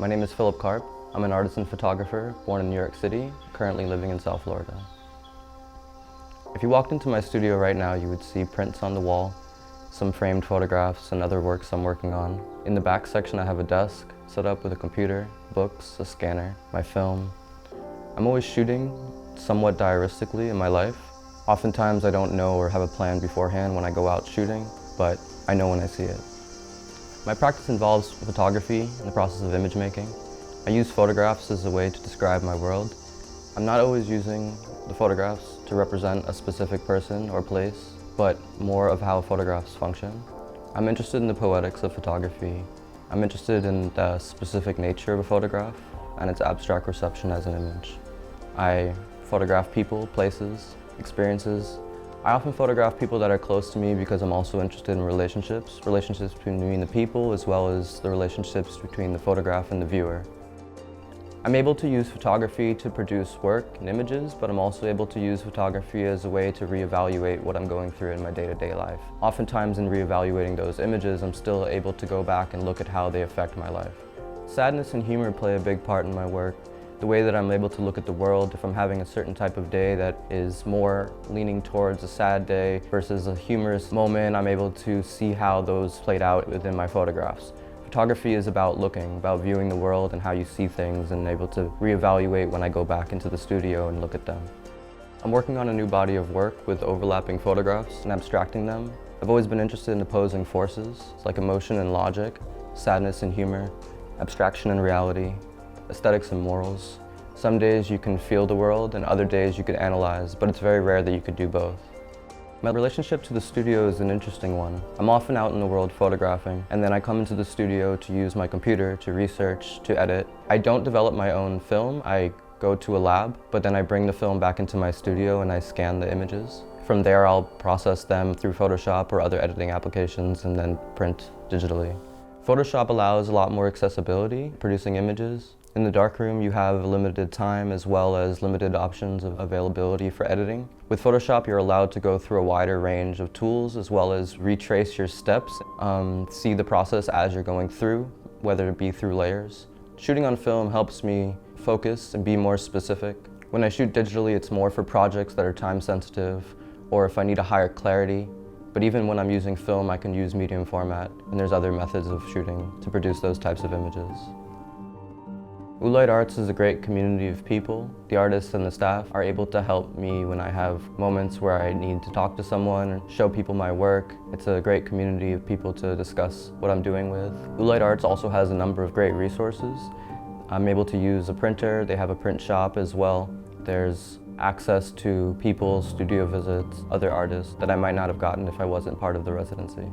My name is Phillip Karp. I'm an artist and photographer born in New York City, currently living in South Florida. If you walked into my studio right now, you would see prints on the wall, some framed photographs and other works I'm working on. In the back section I have a desk set up with a computer, books, a scanner, my film. I'm always shooting somewhat diaristically in my life. Oftentimes I don't know or have a plan beforehand when I go out shooting, but I know when I see it. My practice involves photography and the process of image making. I use photographs as a way to describe my world. I'm not always using the photographs to represent a specific person or place, but more of how photographs function. I'm interested in the poetics of photography. I'm interested in the specific nature of a photograph and its abstract reception as an image. I photograph people, places, experiences. I often photograph people that are close to me because I'm also interested in relationships between me and the people, as well as the relationships between the photograph and the viewer. I'm able to use photography to produce work and images, but I'm also able to use photography as a way to reevaluate what I'm going through in my day-to-day life. Oftentimes in reevaluating those images, I'm still able to go back and look at how they affect my life. Sadness and humor play a big part in my work. The way that I'm able to look at the world, if I'm having a certain type of day that is more leaning towards a sad day versus a humorous moment, I'm able to see how those played out within my photographs. Photography is about looking, about viewing the world and how you see things, and able to reevaluate when I go back into the studio and look at them. I'm working on a new body of work with overlapping photographs and abstracting them. I've always been interested in opposing forces, like emotion and logic, sadness and humor, abstraction and reality, aesthetics and morals. Some days you can feel the world and other days you could analyze, but it's very rare that you could do both. My relationship to the studio is an interesting one. I'm often out in the world photographing, and then I come into the studio to use my computer to research, to edit. I don't develop my own film. I go to a lab, but then I bring the film back into my studio and I scan the images. From there I'll process them through Photoshop or other editing applications and then print digitally. Photoshop allows a lot more accessibility, producing images. In the darkroom, you have limited time as well as limited options of availability for editing. With Photoshop, you're allowed to go through a wider range of tools as well as retrace your steps, see the process as you're going through, whether it be through layers. Shooting on film helps me focus and be more specific. When I shoot digitally, it's more for projects that are time sensitive or if I need a higher clarity. But even when I'm using film, I can use medium format, and there's other methods of shooting to produce those types of images. Oolite Arts is a great community of people. The artists and the staff are able to help me when I have moments where I need to talk to someone, show people my work. It's a great community of people to discuss what I'm doing with. Oolite Arts also has a number of great resources. I'm able to use a printer. They have a print shop as well. There's access to people, studio visits, other artists that I might not have gotten if I wasn't part of the residency.